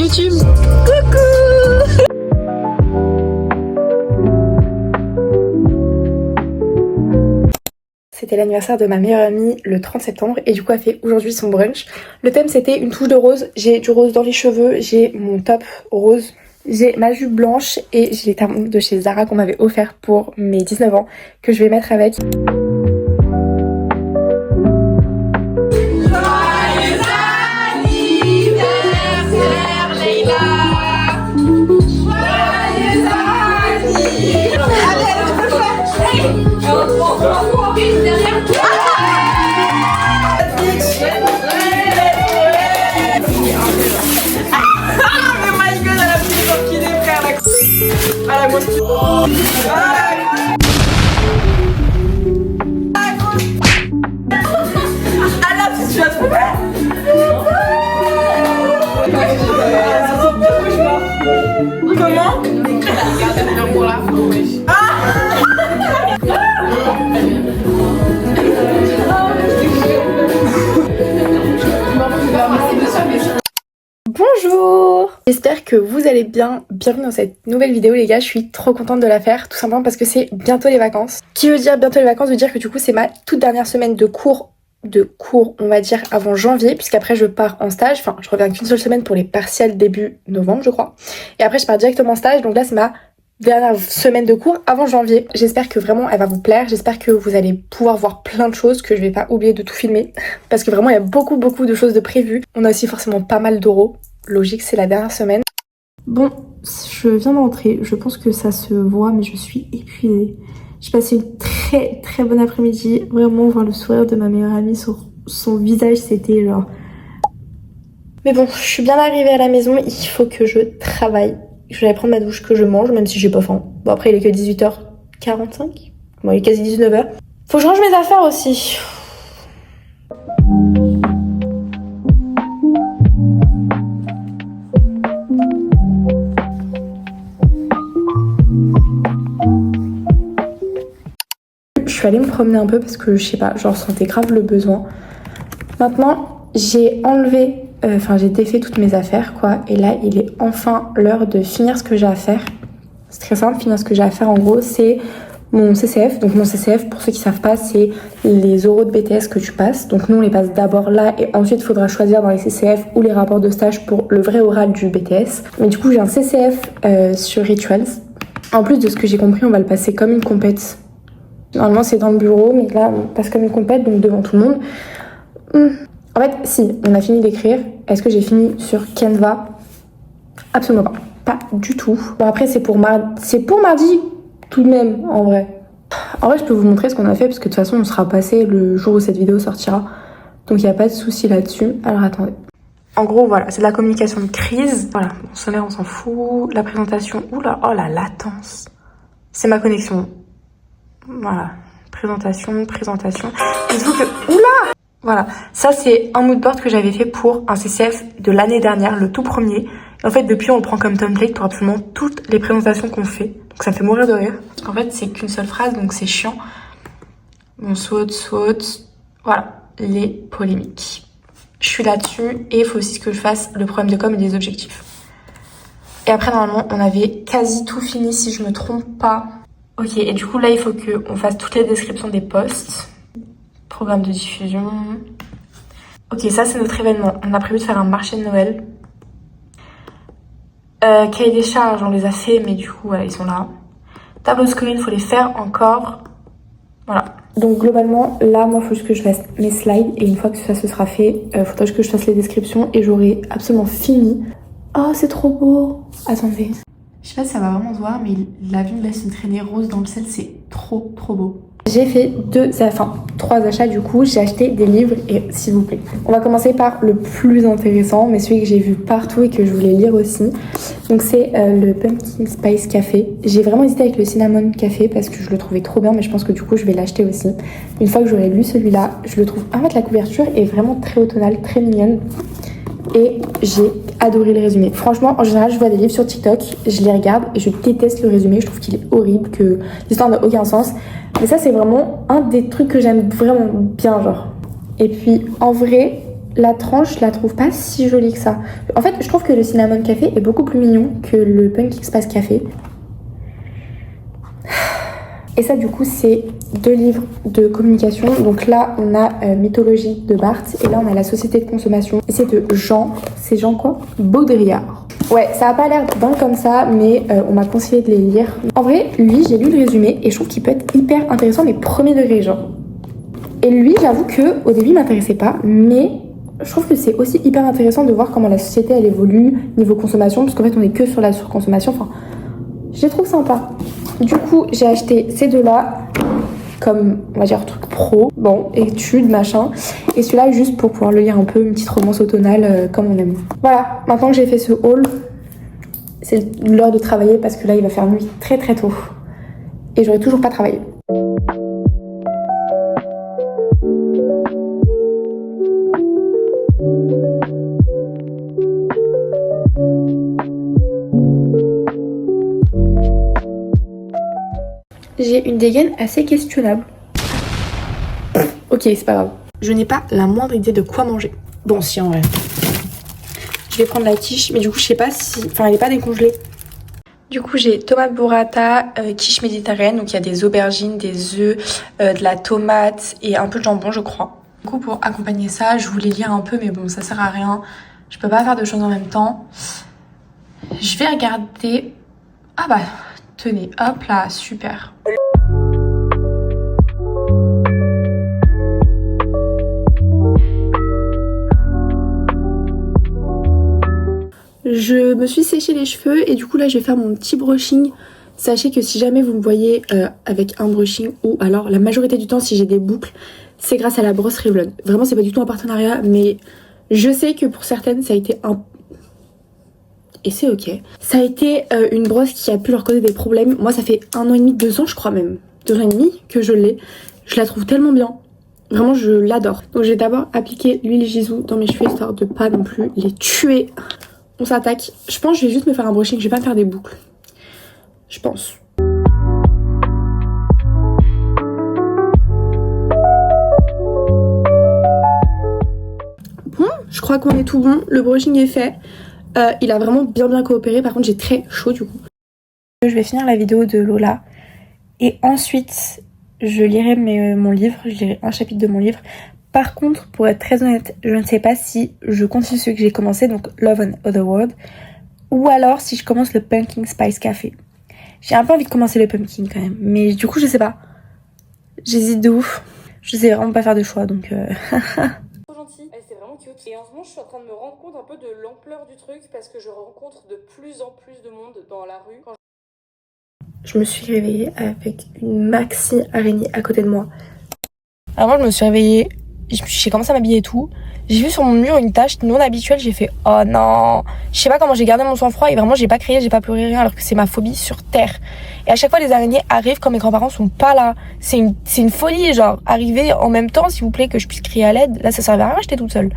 YouTube. Coucou. C'était l'anniversaire de ma meilleure amie le 30 septembre et du coup elle fait aujourd'hui son brunch. Le thème c'était une touche de rose. J'ai du rose dans les cheveux, j'ai mon top rose, j'ai ma jupe blanche et j'ai les talons de chez Zara qu'on m'avait offert pour mes 19 ans que je vais mettre avec. Comment? Bonjour! J'espère que vous allez bien. Bienvenue dans cette nouvelle vidéo les gars, je suis trop contente de la faire, tout simplement parce que c'est bientôt les vacances. Qui veut dire bientôt les vacances veut dire que du coup c'est ma toute dernière semaine de cours on va dire avant janvier, puisqu'après je pars en stage, enfin je reviens qu'une seule semaine pour les partiels début novembre je crois, et après je pars directement en stage, donc là c'est ma dernière semaine de cours avant janvier. J'espère que vraiment elle va vous plaire, j'espère que vous allez pouvoir voir plein de choses, que je vais pas oublier de tout filmer, parce que vraiment il y a beaucoup de choses de prévues. On a aussi forcément pas mal d'oraux, logique c'est la dernière semaine. Bon, je viens d'entrer, je pense que ça se voit mais je suis épuisée. J'ai passé une très bonne après-midi. Vraiment, voir le sourire de ma meilleure amie sur son visage, c'était genre... Mais bon, je suis bien arrivée à la maison. Il faut que je travaille. Je vais aller prendre ma douche, que je mange, même si j'ai pas faim. Bon, après, il est que 18h45. Bon, il est quasi 19h. Faut que je range mes affaires aussi. Je suis allée me promener un peu parce que je sais pas, je ressentais grave le besoin. Maintenant, j'ai enlevé, j'ai défait toutes mes affaires quoi. Et là, il est enfin l'heure de finir ce que j'ai à faire. C'est très simple, finir ce que j'ai à faire en gros, c'est mon CCF. Donc mon CCF, pour ceux qui savent pas, c'est les oraux de BTS que tu passes. Donc nous, on les passe d'abord là et ensuite, il faudra choisir dans les CCF ou les rapports de stage pour le vrai oral du BTS. Mais du coup, j'ai un CCF sur Rituals. En plus de ce que j'ai compris, on va le passer comme une compète. Normalement c'est dans le bureau, mais là on passe comme une compète, donc devant tout le monde. En fait, si, on a fini d'écrire. Est-ce que j'ai fini sur Canva? Absolument pas. Pas du tout. Bon après c'est pour mardi tout de même, en vrai. En vrai je peux vous montrer ce qu'on a fait, parce que de toute façon on sera passé le jour où cette vidéo sortira. Donc il n'y a pas de souci là-dessus. Alors attendez. En gros voilà, c'est de la communication de crise. Voilà, mon sommaire on s'en fout. La présentation, oula, oh la latence. C'est ma connexion. Voilà, présentation. Dites-vous que... Oula! Voilà, ça c'est un moodboard que j'avais fait pour un CCF de l'année dernière, le tout premier. Et en fait, depuis, on le prend comme template pour absolument toutes les présentations qu'on fait. Donc ça me fait mourir de rire. Parce qu'en fait, c'est qu'une seule phrase, donc c'est chiant. On saute. Voilà, les polémiques. Je suis là-dessus et il faut aussi que je fasse le programme de com et des objectifs. Et après, normalement, on avait quasi tout fini si je me trompe pas. Ok, et du coup là il faut qu'on fasse toutes les descriptions des posts. Programme de diffusion. Ok, ça c'est notre événement. On a prévu de faire un marché de Noël. Cahier des charges, on les a fait, mais du coup voilà, ils sont là. Tableau screen, il faut les faire encore. Voilà. Donc globalement, là moi il faut juste que je fasse mes slides. Et une fois que ça se sera fait, faudra que je fasse les descriptions. Et j'aurai absolument fini. Oh c'est trop beau. Attendez. Je sais pas si ça va vraiment se voir, mais la vue me laisse une traînée rose dans le ciel, c'est trop beau. J'ai fait 3 achats du coup, j'ai acheté des livres et s'il vous plaît. On va commencer par le plus intéressant, mais celui que j'ai vu partout et que je voulais lire aussi. Donc c'est le Pumpkin Spice Café. J'ai vraiment hésité avec le Cinnamon Café parce que je le trouvais trop bien, mais je pense que du coup je vais l'acheter aussi. Une fois que j'aurai lu celui-là, je le trouve... En fait la couverture est vraiment très automnale, très mignonne. Et j'ai adoré le résumé. Franchement, en général, je vois des livres sur TikTok, je les regarde et je déteste le résumé. Je trouve qu'il est horrible, que l'histoire n'a aucun sens. Mais ça, c'est vraiment un des trucs que j'aime vraiment bien, genre. Et puis, en vrai, la tranche, je la trouve pas si jolie que ça. En fait, je trouve que le cinnamon café est beaucoup plus mignon que le pumpkin spice café. Et ça, du coup, c'est 2 livres de communication. Donc là, on a Mythologie de Barthes et là, on a La Société de consommation. Et c'est de Jean, c'est Jean quoi? Baudrillard. Ouais, ça a pas l'air dingue comme ça, mais on m'a conseillé de les lire. En vrai, lui, j'ai lu le résumé et je trouve qu'il peut être hyper intéressant, mais premier degré, genre. Et lui, j'avoue que au début, il m'intéressait pas, mais je trouve que c'est aussi hyper intéressant de voir comment la société elle évolue niveau consommation, parce qu'en fait, on est que sur la surconsommation. Enfin, je les trouve sympas. Du coup, j'ai acheté ces deux-là comme, on va dire, truc pro, bon, études, machin. Et celui-là, juste pour pouvoir le lire un peu, une petite romance automnale, comme on aime. Voilà, maintenant que j'ai fait ce haul, c'est l'heure de travailler parce que là, il va faire nuit très très tôt. Et j'aurai toujours pas travaillé. J'ai une dégaine assez questionnable. Ok, c'est pas grave. Je n'ai pas la moindre idée de quoi manger. Bon, si, en vrai. Je vais prendre la quiche, mais du coup, je sais pas si... Enfin, elle est pas décongelée. Du coup, j'ai tomate burrata, quiche méditerranéenne. Donc, il y a des aubergines, des œufs, de la tomate et un peu de jambon, je crois. Du coup, pour accompagner ça, je voulais lire un peu, mais bon, ça sert à rien. Je peux pas faire deux choses en même temps. Je vais regarder... Ah bah, tenez, hop là, super. Je me suis séché les cheveux et du coup là je vais faire mon petit brushing. Sachez que si jamais vous me voyez avec un brushing ou alors la majorité du temps si j'ai des boucles, c'est grâce à la brosse Revlon. Vraiment c'est pas du tout un partenariat, mais je sais que pour certaines ça a été un... Et c'est ok. Ça a été une brosse qui a pu leur causer des problèmes. Moi ça fait 1 an et demi, 2 ans je crois même. 2 ans et demi que je l'ai. Je la trouve tellement bien. Vraiment je l'adore. Donc je vais d'abord appliquer l'huile Jisoo dans mes cheveux histoire de pas non plus les tuer. On s'attaque. Je pense que je vais juste me faire un brushing. Je vais pas me faire des boucles. Je pense. Bon, je crois qu'on est tout bon. Le brushing est fait. Il a vraiment bien coopéré. Par contre, j'ai très chaud du coup. Je vais finir la vidéo de Lola. Et ensuite, je lirai mon livre. Je lirai un chapitre de mon livre. Par contre, pour être très honnête, je ne sais pas si je continue ce que j'ai commencé, donc Love and Other World, ou alors si je commence le Pumpkin Spice Café. J'ai un peu envie de commencer le Pumpkin quand même, mais du coup je sais pas. J'hésite de ouf. Je sais vraiment pas faire de choix, donc... Trop gentil, c'est vraiment cute. Et en ce moment je suis en train de me rendre compte un peu de l'ampleur du truc, parce que je rencontre de plus en plus de monde dans la rue. Je me suis réveillée avec une maxi araignée à côté de moi. Avant je me suis réveillée... J'ai commencé à m'habiller et tout. J'ai vu sur mon mur une tache non habituelle. J'ai fait oh non. Je sais pas comment j'ai gardé mon sang-froid et vraiment j'ai pas crié, j'ai pas pleuré rien alors que c'est ma phobie sur terre. Et à chaque fois les araignées arrivent quand mes grands-parents sont pas là. C'est une folie, genre arriver en même temps s'il vous plaît que je puisse crier à l'aide. Là ça servait à rien, j'étais toute seule.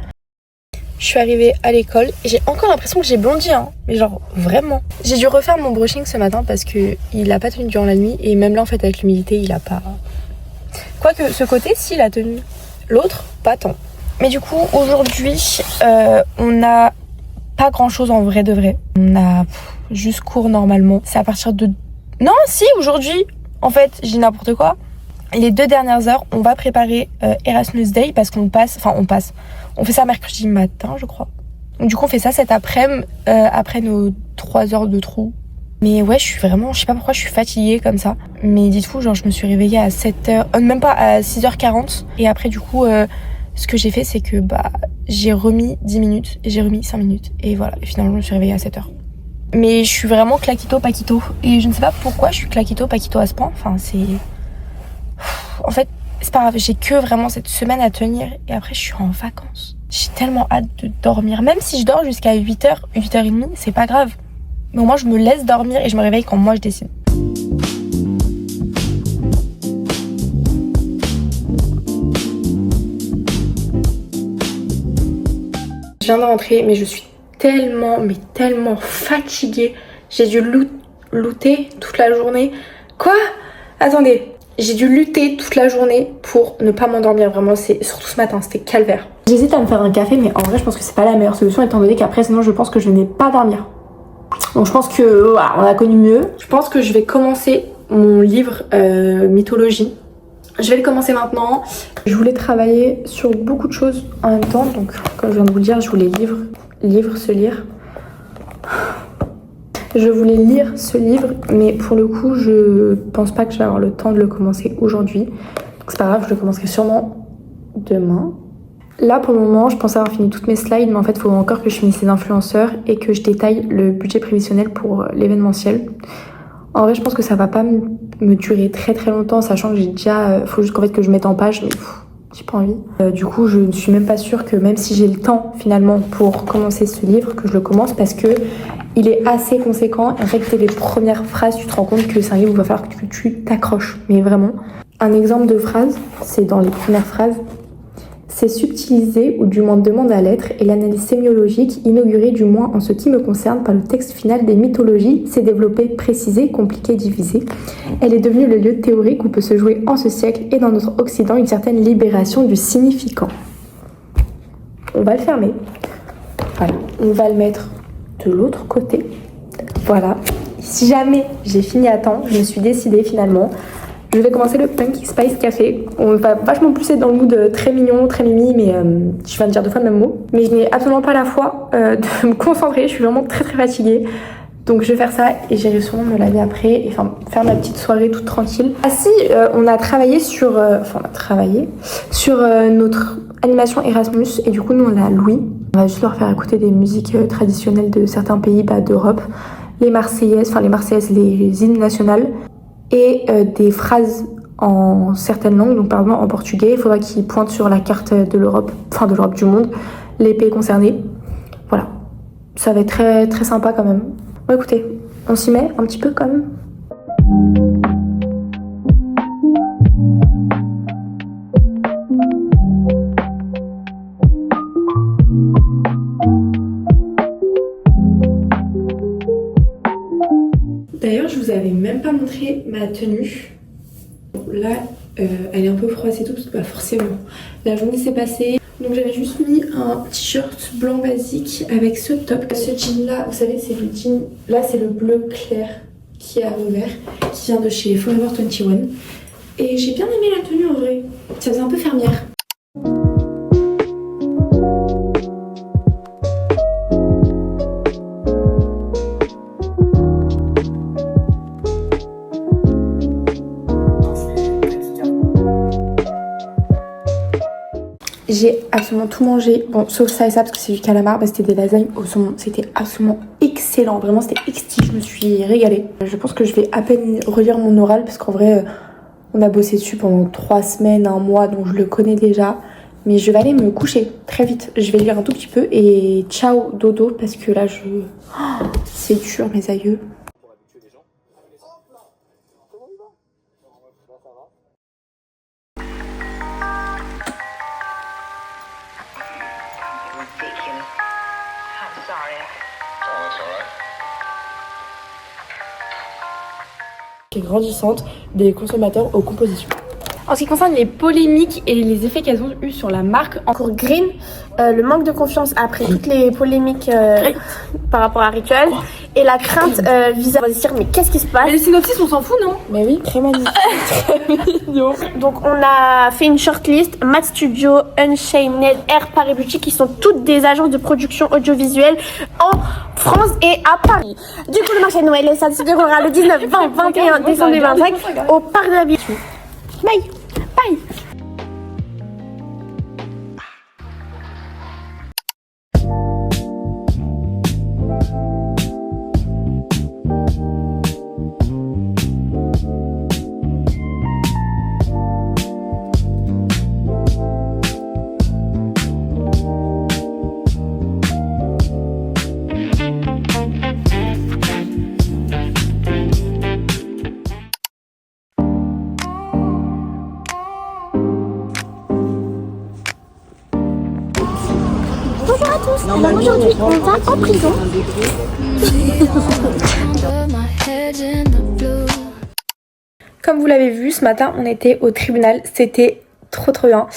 Je suis arrivée à l'école et j'ai encore l'impression que j'ai blondi hein. Mais genre vraiment. J'ai dû refaire mon brushing ce matin parce que il a pas tenu durant la nuit et même là en fait avec l'humidité il a pas. Quoique ce côté si il a tenu. L'autre, pas tant. Mais du coup, aujourd'hui, on n'a pas grand-chose en vrai de vrai. On a juste cours normalement. C'est à partir de... Non, si, aujourd'hui, en fait, je dis n'importe quoi. Les 2 dernières heures, on va préparer Erasmus Day parce qu'on passe... Enfin, on fait ça mercredi matin, je crois. Donc du coup, on fait ça cet après-midi, après nos 3 heures de trou. Mais ouais, je suis vraiment, je sais pas pourquoi je suis fatiguée comme ça. Mais dites-vous, genre je me suis réveillée à 7h, même pas à 6h40. Et après du coup, ce que j'ai fait c'est que j'ai remis 10 minutes et j'ai remis 5 minutes. Et voilà, et finalement je me suis réveillée à 7h. Mais je suis vraiment claquito paquito. Et je ne sais pas pourquoi je suis claquito paquito à ce point. Enfin c'est... En fait, c'est pas grave, j'ai que vraiment cette semaine à tenir. Et après je suis en vacances. J'ai tellement hâte de dormir. Même si je dors jusqu'à 8h, 8h30, c'est pas grave. Mais au moins je me laisse dormir et je me réveille quand moi je décide. Je viens de rentrer mais je suis tellement fatiguée. J'ai dû looter toute la journée. Quoi? Attendez, J'ai dû lutter toute la journée pour ne pas m'endormir, vraiment, c'est surtout ce matin, c'était calvaire. J'hésite à me faire un café, mais en vrai, je pense que c'est pas la meilleure solution, étant donné qu'après, sinon, je pense que je n'ai pas dormir. Donc, je pense que, voilà, on a connu mieux. Je pense que je vais commencer mon livre mythologie. Je vais le commencer maintenant. Je voulais travailler sur beaucoup de choses en même temps, donc, comme je viens de vous le dire, je voulais se lire. Je voulais lire ce livre, mais pour le coup, je pense pas que je vais avoir le temps de le commencer aujourd'hui. Donc c'est pas grave, je le commencerai sûrement demain. Là, pour le moment, je pense avoir fini toutes mes slides, mais en fait, il faut encore que je finisse les influenceurs et que je détaille le budget prévisionnel pour l'événementiel. En vrai, je pense que ça va pas me durer très très longtemps, sachant que j'ai déjà... faut juste qu'en fait que je mette en page, mais j'ai pas envie. Du coup, je ne suis même pas sûre que même si j'ai le temps finalement pour commencer ce livre, que je le commence parce que il est assez conséquent. En fait, dès les premières phrases, tu te rends compte que c'est un livre où il va falloir que tu t'accroches. Mais vraiment. Un exemple de phrase, c'est dans les premières phrases. C'est subtilisé ou du moins demande à l'être et l'analyse sémiologique, inaugurée du moins en ce qui me concerne par le texte final des mythologies, s'est développée, précisée, compliquée, divisée. Elle est devenue le lieu théorique où peut se jouer en ce siècle et dans notre Occident une certaine libération du significant. On va le fermer. Voilà, on va le mettre de l'autre côté. Voilà. Si jamais j'ai fini à temps, je me suis décidée finalement. Je vais commencer le Pumpkin Spice Café. On va vachement plus être dans le mood très mignon, très mimi, mais je viens de dire deux fois le même mot. Mais je n'ai absolument pas la foi de me concentrer, je suis vraiment très très fatiguée. Donc je vais faire ça et j'irai sûrement me laver après et enfin faire ma petite soirée toute tranquille. Ah si, on a travaillé sur... notre animation Erasmus et du coup nous on l'a loué. On va juste leur faire écouter des musiques traditionnelles de certains pays d'Europe. Les Marseillaises, les hymnes nationales. Et des phrases en certaines langues, donc par exemple en portugais, il faudra qu'ils pointent sur la carte de l'Europe, enfin de l'Europe du monde, les pays concernés. Voilà, ça va être très très sympa quand même. Bon écoutez, on s'y met un petit peu quand même. D'ailleurs, je vous avais même pas montré ma tenue. Là, elle est un peu froissée et tout, parce que forcément, la journée s'est passée. Donc j'avais juste mis un t-shirt blanc basique avec ce top. Ce jean là, vous savez, c'est le jean, là c'est le bleu clair qui est à revers, qui vient de chez Forever 21. Et j'ai bien aimé la tenue en vrai, ça faisait un peu fermière. J'ai absolument tout mangé, bon sauf ça et ça parce que c'est du calamar, bah, c'était des lasagnes au saumon, c'était absolument excellent, vraiment c'était exquis, je me suis régalée. Je pense que je vais à peine relire mon oral parce qu'en vrai on a bossé dessus pendant 3 semaines, 1 mois, donc je le connais déjà. Mais je vais aller me coucher très vite, je vais lire un tout petit peu et ciao dodo parce que là c'est dur mes aïeux. Qui est grandissante des consommateurs aux compositions. En ce qui concerne les polémiques et les effets qu'elles ont eu sur la marque, Pour Green, le manque de confiance après toutes les polémiques par rapport à Ritual et la crainte vis-à-vis de dire mais qu'est-ce qui se passe. Mais les synopsis on s'en fout non? Mais oui, très magnifique. Très mignon. Donc on a fait une shortlist, Matt Studio, Unchained, Air Paris Beauty qui sont toutes des agences de production audiovisuelle en France et à Paris. Du coup le marché de Noël ça se déroulera le 19, 20, 21 décembre 2025 au Parc de la Ville. Bye. Bye. Bonjour à tous, alors aujourd'hui on va en prison. Comme vous l'avez vu, ce matin, on était au tribunal. C'était trop bien.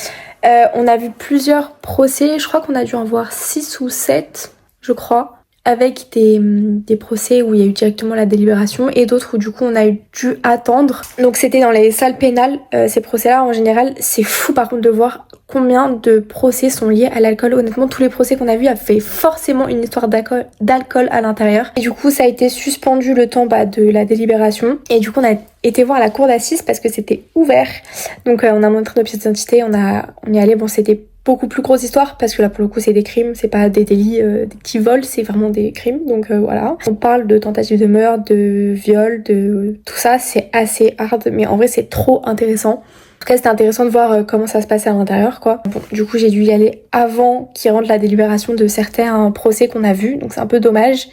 On a vu plusieurs procès. Je crois qu'on a dû en voir 6 ou 7, je crois. Avec des procès où il y a eu directement la délibération et d'autres où du coup on a dû attendre. Donc c'était dans les salles pénales, ces procès-là en général. C'est fou par contre de voir combien de procès sont liés à l'alcool. Honnêtement, tous les procès qu'on a vus avaient forcément une histoire d'alcool à l'intérieur. Et du coup ça a été suspendu le temps de la délibération. Et du coup on a été voir la cour d'assises parce que c'était ouvert. Donc on a montré nos pièces d'identité, on y est allé. Bon, c'était beaucoup plus grosse histoire parce que là pour le coup c'est des crimes, c'est pas des délits, des petits vols, c'est vraiment des crimes, donc voilà. On parle de tentative de meurtre, de viol, de tout ça, c'est assez hard, mais en vrai c'est trop intéressant. En tout cas c'était intéressant de voir comment ça se passait à l'intérieur quoi. Bon, du coup j'ai dû y aller avant qu'ils rendent la délibération de certains procès qu'on a vus, donc c'est un peu dommage,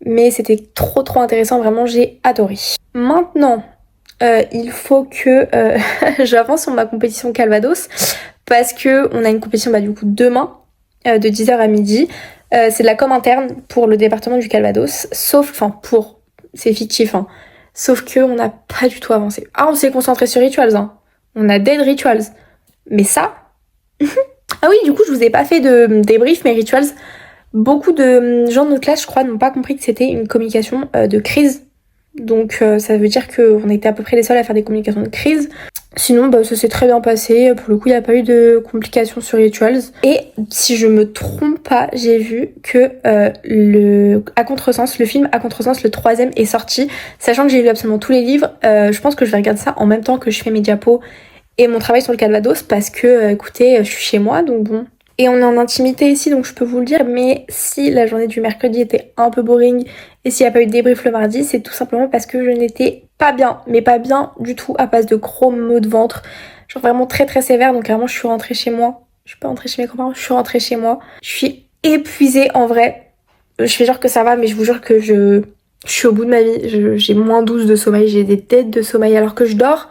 mais c'était trop intéressant, vraiment j'ai adoré. Maintenant il faut que j'avance sur ma compétition Calvados parce que on a une compétition du coup demain de 10h à midi. C'est de la com interne pour le département du Calvados, c'est fictif hein. Sauf que on n'a pas du tout avancé. Ah, on s'est concentré sur Rituals hein. On a dead Rituals. Mais ça ah oui, du coup, je vous ai pas fait de débrief, mais Rituals, beaucoup de gens de notre classe, je crois, n'ont pas compris que c'était une communication de crise. Donc ça veut dire qu'on était à peu près les seuls à faire des communications de crise. Sinon ça s'est très bien passé, pour le coup il n'y a pas eu de complications sur Rituals. Et si je me trompe pas, j'ai vu que le film À Contresens, le 3e est sorti. Sachant que j'ai lu absolument tous les livres, je pense que je vais regarder ça en même temps que je fais mes diapos et mon travail sur le Calvados parce que écoutez, je suis chez moi donc bon. Et on est en intimité ici, donc je peux vous le dire, mais si la journée du mercredi était un peu boring et s'il n'y a pas eu de débrief le mardi, c'est tout simplement parce que je n'étais pas bien, mais pas bien du tout, à base de gros maux de ventre, genre vraiment très sévère, donc vraiment je suis rentrée chez moi. Je suis pas rentrée chez mes grands-parents, je suis rentrée chez moi. Je suis épuisée en vrai. Je fais genre que ça va, mais je vous jure que je suis au bout de ma vie. J'ai moins 12 de sommeil, j'ai des têtes de sommeil alors que je dors,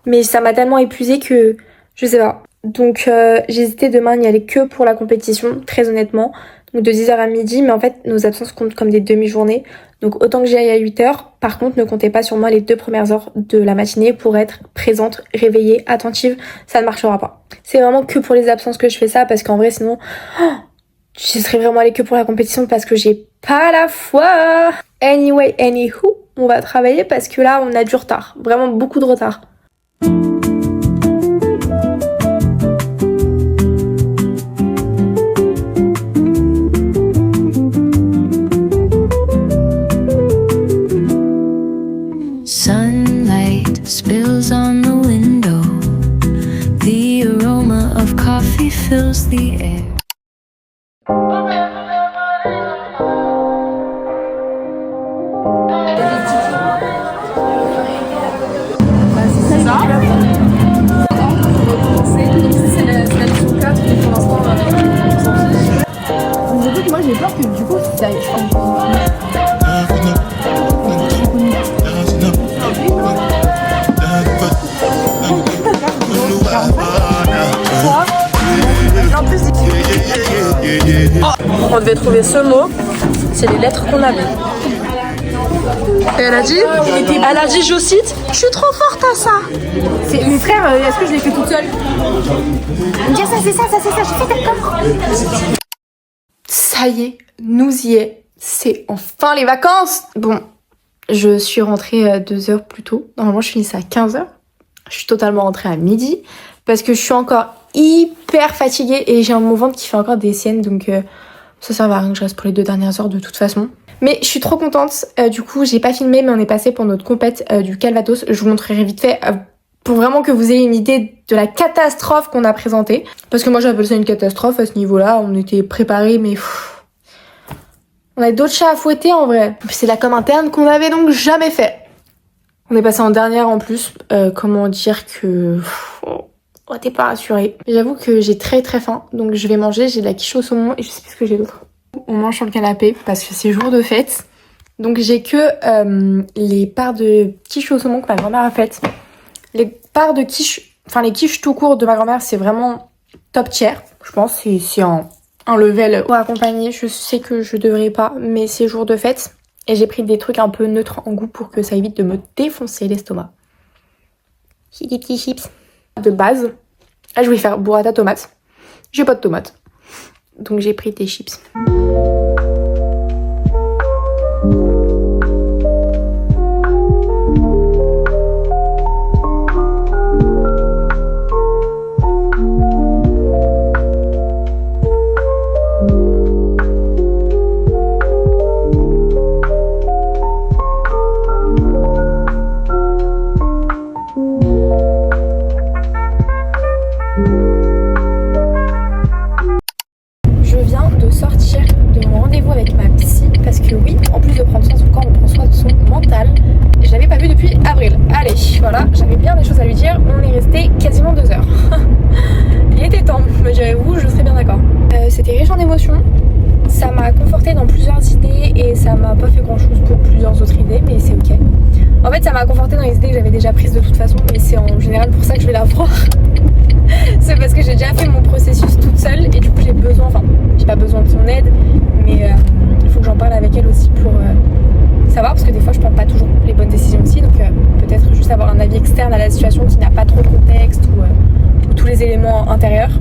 mais ça m'a tellement épuisée que je sais pas. Donc j'ai hésité demain n'y aller que pour la compétition, très honnêtement. Donc de 10h à midi, mais en fait nos absences comptent comme des demi-journées. Donc autant que j'y aille à 8h, par contre ne comptez pas sur moi les 2 premières heures de la matinée pour être présente, réveillée, attentive, ça ne marchera pas. C'est vraiment que pour les absences que je fais ça, parce qu'en vrai sinon, je serais vraiment allée que pour la compétition parce que j'ai pas la foi. Anyway, anywho, on va travailler parce que là on a du retard, vraiment beaucoup de retard. Sunlight spills on the window. The aroma of coffee fills the air. Moi j'ai peur que du coup ça aille. On devait trouver ce mot, c'est les lettres qu'on avait. Et elle a dit, je cite, je suis trop forte à ça. Mes frères, est-ce que je l'ai fait toute seule? Ça c'est ça, j'ai fait d'accord. Ça y est, nous y est, c'est enfin les vacances. Bon, je suis rentrée 2 heures plus tôt. Normalement je finissais à 15h. Je suis totalement rentrée à midi parce que je suis encore hyper fatiguée et j'ai mon ventre qui fait encore des siennes, donc ça sert à rien que je reste pour les 2 dernières heures de toute façon. Mais je suis trop contente, du coup j'ai pas filmé mais on est passé pour notre compète du Calvados. Je vous montrerai vite fait pour vraiment que vous ayez une idée de la catastrophe qu'on a présentée. Parce que moi j'appelle ça une catastrophe à ce niveau-là, on était préparés mais on avait d'autres chats à fouetter en vrai. C'est la com interne qu'on avait donc jamais fait. On est passé en dernière en plus, comment dire que... on était pas rassurés. J'avoue que j'ai très faim, donc je vais manger, j'ai de la quiche au saumon et je sais plus ce que j'ai d'autre. On mange sur le canapé parce que c'est jour de fête. Donc j'ai que les parts de quiche au saumon que ma grand-mère a faites. Les parts de quiche, enfin les quiches tout court de ma grand-mère, c'est vraiment top tier. Je pense c'est un level pour accompagner. Je sais que je devrais pas, mais c'est jour de fête. Et j'ai pris des trucs un peu neutres en goût pour que ça évite de me défoncer l'estomac. J'ai des petits chips. De base, là je voulais faire burrata tomate. J'ai pas de tomates. Donc j'ai pris des chips. Voilà, j'avais bien des choses à lui dire, on est resté quasiment 2 heures. Il était temps, me direz-vous, je serais bien d'accord. C'était riche en émotions, ça m'a conforté dans plusieurs idées et ça m'a pas fait grand chose pour plusieurs autres idées, mais c'est ok. En fait, ça m'a conforté dans les idées que j'avais déjà prises de toute façon, mais c'est en général pour ça que je vais la voir. C'est parce que j'ai déjà fait mon processus toute seule et du coup j'ai besoin, enfin j'ai pas besoin de son aide, mais il faut que j'en parle avec elle aussi pour savoir, parce que des fois je prends pas toujours les bonnes décisions aussi, donc peut-être juste avoir un avis externe à la situation qui n'a pas trop de contexte ou tous les éléments intérieurs.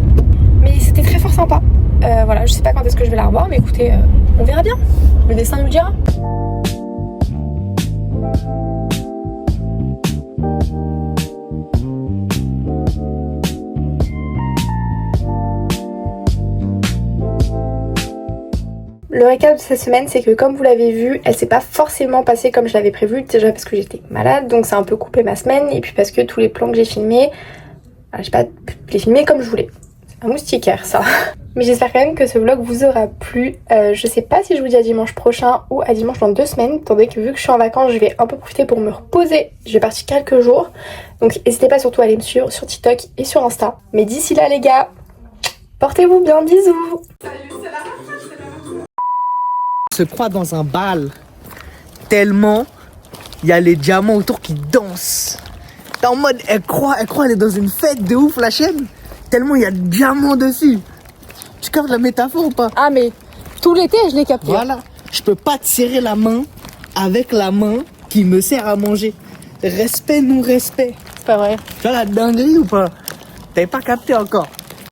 Mais c'était très fort sympa. Voilà, je sais pas quand est-ce que je vais la revoir, mais écoutez, on verra bien. Le destin nous dira. Le récap de cette semaine, c'est que comme vous l'avez vu, elle s'est pas forcément passée comme je l'avais prévu, déjà parce que j'étais malade, donc ça a un peu coupé ma semaine, et puis parce que tous les plans que j'ai filmés, j'ai pas pu les filmer comme je voulais. C'est un moustiquaire ça. Mais j'espère quand même que ce vlog vous aura plu. Je sais pas si je vous dis à dimanche prochain ou à dimanche dans 2 semaines, étant donné que vu que je suis en vacances, je vais un peu profiter pour me reposer. Je vais partir quelques jours, donc n'hésitez pas surtout à aller me suivre sur TikTok et sur Insta. Mais d'ici là les gars, portez-vous bien, bisous. Se croit dans un bal tellement il y a les diamants autour qui dansent. T'es en mode elle croit elle est dans une fête de ouf la chaîne, tellement il y a de diamants dessus. Tu captes la métaphore ou pas? Ah mais tout l'été je l'ai capté. Voilà, je peux pas te serrer la main avec la main qui me sert à manger. Respect, non respect. C'est pas vrai. Tu vois la dinguerie ou pas? T'avais pas capté encore.